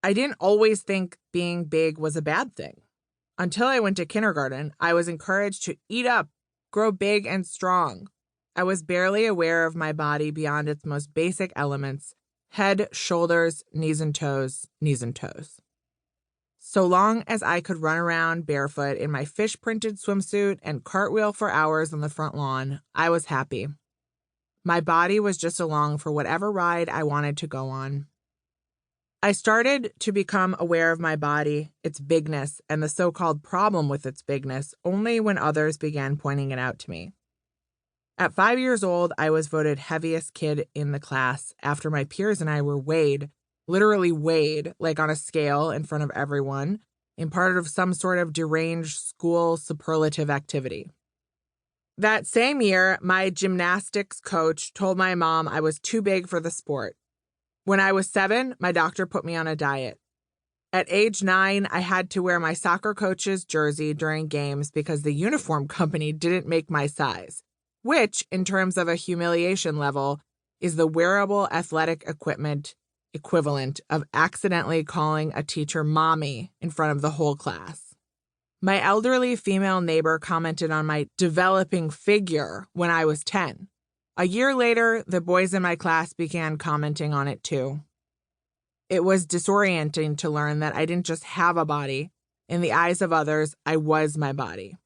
I didn't always think being big was a bad thing. Until I went to kindergarten, I was encouraged to eat up, grow big and strong. I was barely aware of my body beyond its most basic elements: head, shoulders, knees and toes, knees and toes. So long as I could run around barefoot in my fish-printed swimsuit and cartwheel for hours on the front lawn, I was happy. My body was just along for whatever ride I wanted to go on. I started to become aware of my body, its bigness, and the so-called problem with its bigness only when others began pointing it out to me. At 5 years old, I was voted heaviest kid in the class after my peers and I were weighed, literally weighed, like on a scale in front of everyone, in part of some sort of deranged school superlative activity. That same year, my gymnastics coach told my mom I was too big for the sport. When I was 7, my doctor put me on a diet. At age 9, I had to wear my soccer coach's jersey during games because the uniform company didn't make my size, which, in terms of a humiliation level, is the wearable athletic equipment equivalent of accidentally calling a teacher mommy in front of the whole class. My elderly female neighbor commented on my developing figure when I was 10. A year later, the boys in my class began commenting on it too. It was disorienting to learn that I didn't just have a body. In the eyes of others, I was my body.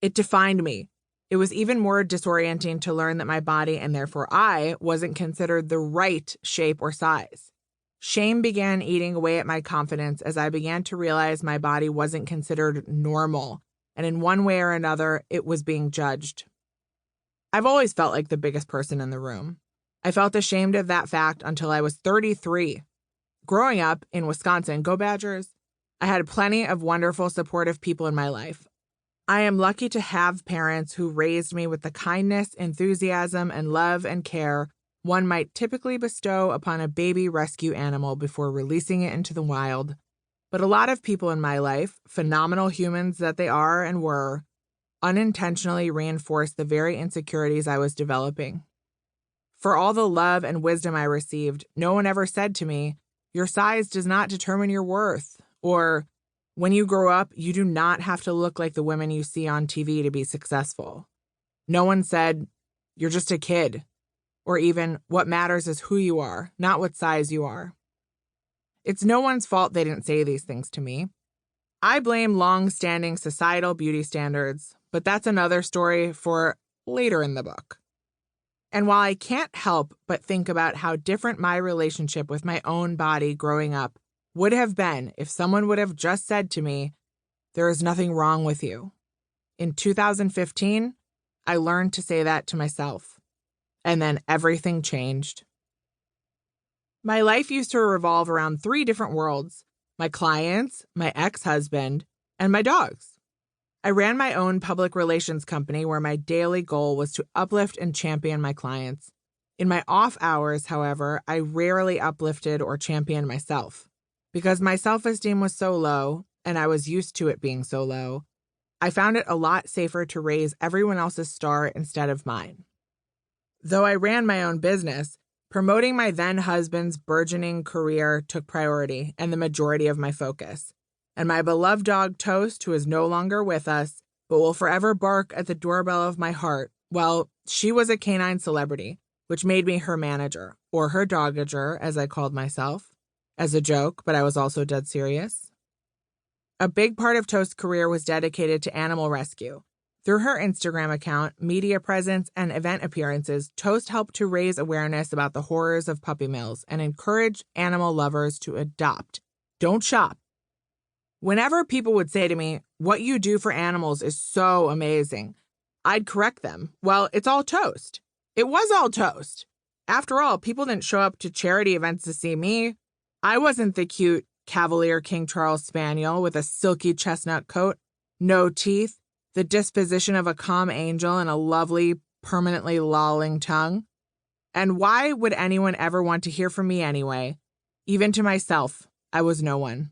It defined me. It was even more disorienting to learn that my body, and therefore I, wasn't considered the right shape or size. Shame began eating away at my confidence as I began to realize my body wasn't considered normal, and in one way or another, it was being judged. I've always felt like the biggest person in the room. I felt ashamed of that fact until I was 33. Growing up in Wisconsin, go Badgers, I had plenty of wonderful, supportive people in my life. I am lucky to have parents who raised me with the kindness, enthusiasm, and love and care one might typically bestow upon a baby rescue animal before releasing it into the wild. But a lot of people in my life, phenomenal humans that they are and were, unintentionally reinforced the very insecurities I was developing. For all the love and wisdom I received, no one ever said to me, "Your size does not determine your worth," or, "When you grow up, you do not have to look like the women you see on TV to be successful." No one said, "You're just a kid," or even, "What matters is who you are, not what size you are." It's no one's fault they didn't say these things to me. I blame long-standing societal beauty standards, but that's another story for later in the book. And while I can't help but think about how different my relationship with my own body growing up would have been if someone would have just said to me, "There is nothing wrong with you." In 2015, I learned to say that to myself. And then everything changed. My life used to revolve around 3 different worlds: my clients, my ex-husband, and my dogs. I ran my own public relations company where my daily goal was to uplift and champion my clients. In my off hours, however, I rarely uplifted or championed myself. Because my self-esteem was so low, and I was used to it being so low, I found it a lot safer to raise everyone else's star instead of mine. Though I ran my own business, promoting my then-husband's burgeoning career took priority and the majority of my focus. And my beloved dog Toast, who is no longer with us, but will forever bark at the doorbell of my heart, well, she was a canine celebrity, which made me her manager, or her dogager, as I called myself, as a joke, but I was also dead serious. A big part of Toast's career was dedicated to animal rescue. Through her Instagram account, media presence, and event appearances, Toast helped to raise awareness about the horrors of puppy mills and encourage animal lovers to adopt. Don't shop. Whenever people would say to me, "What you do for animals is so amazing," I'd correct them. Well, it's all Toast. It was all Toast. After all, people didn't show up to charity events to see me. I wasn't the cute Cavalier King Charles Spaniel with a silky chestnut coat, no teeth, the disposition of a calm angel, and a lovely, permanently lolling tongue. And why would anyone ever want to hear from me anyway? Even to myself, I was no one.